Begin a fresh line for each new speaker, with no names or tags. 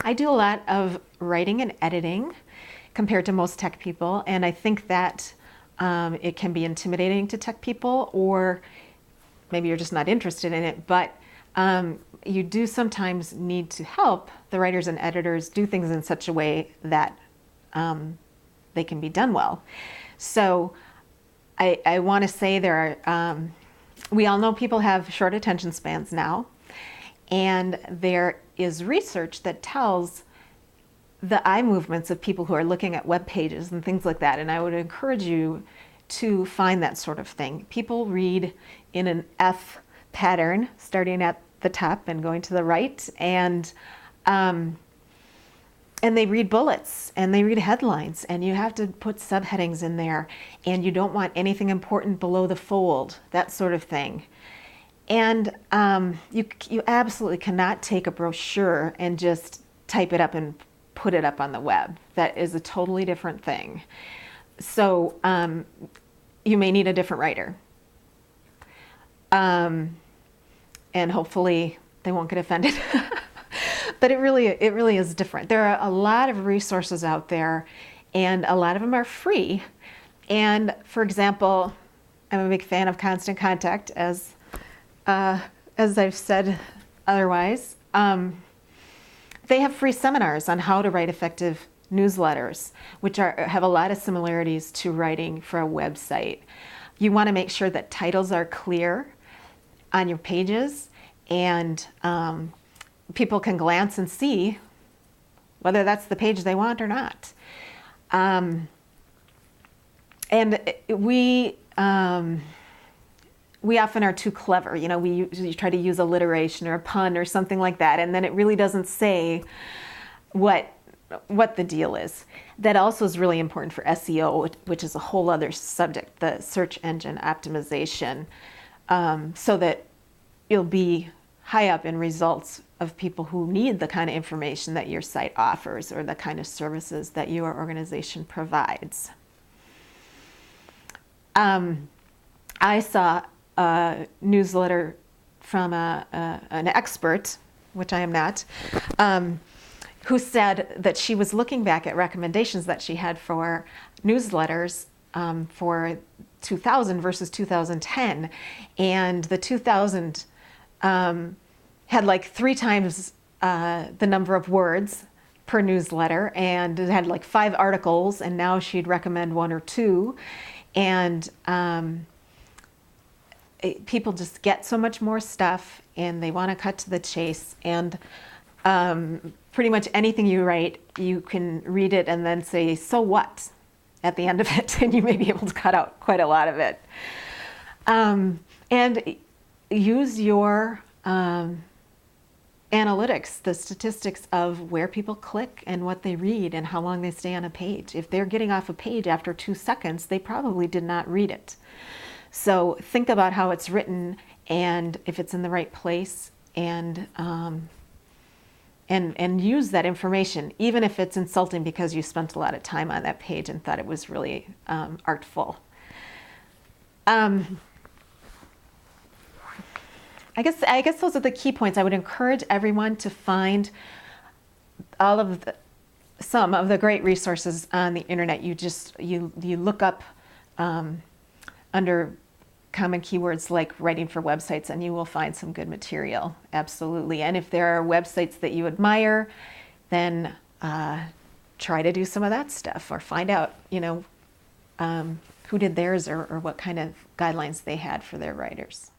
I do a lot of writing and editing compared to most tech people, and I think that it can be intimidating to tech people, or maybe you're just not interested in it, but you do sometimes need to help the writers and editors do things in such a way that they can be done well. So I want to say there are, we all know people have short attention spans now, and there is research that tells the eye movements of people who are looking at web pages and things like that. And I would encourage you to find that sort of thing. People read in an F pattern, starting at the top and going to the right, and they read bullets and they read headlines, and you have to put subheadings in there, and you don't want anything important below the fold, that sort of thing. And you absolutely cannot take a brochure and just type it up and put it up on the web. That is a totally different thing. So you may need a different writer. And hopefully they won't get offended. But it really is different. There are a lot of resources out there, and a lot of them are free. And for example, I'm a big fan of Constant Contact, as I've said otherwise. They have free seminars on how to write effective newsletters, which have a lot of similarities to writing for a website. You want to make sure that titles are clear on your pages, and people can glance and see whether that's the page they want or not. And we often are too clever. You know, we usually try to use alliteration or a pun or something like that, and then it really doesn't say what the deal is. That also is really important for SEO, which is a whole other subject, the search engine optimization, so that you'll be high up in results of people who need the kind of information that your site offers or the kind of services that your organization provides. I saw a newsletter from an expert, which I am not, who said that she was looking back at recommendations that she had for newsletters for 2000 versus 2010, and the 2000 had like 3 times the number of words per newsletter, and it had like 5 articles, and now she'd recommend 1 or 2, and people just get so much more stuff, and they want to cut to the chase, and pretty much anything you write, you can read it and then say, so what, at the end of it, and you may be able to cut out quite a lot of it. And use your analytics, the statistics of where people click and what they read and how long they stay on a page. If they're getting off a page after 2 seconds, they probably did not read it. So think about how it's written and if it's in the right place, and use that information, even if it's insulting because you spent a lot of time on that page and thought it was really artful. I guess those are the key points. I would encourage everyone to find some of the great resources on the internet. You look up under common keywords like writing for websites, and you will find some good material. Absolutely. And if there are websites that you admire, then try to do some of that stuff, or find out, who did theirs, or what kind of guidelines they had for their writers.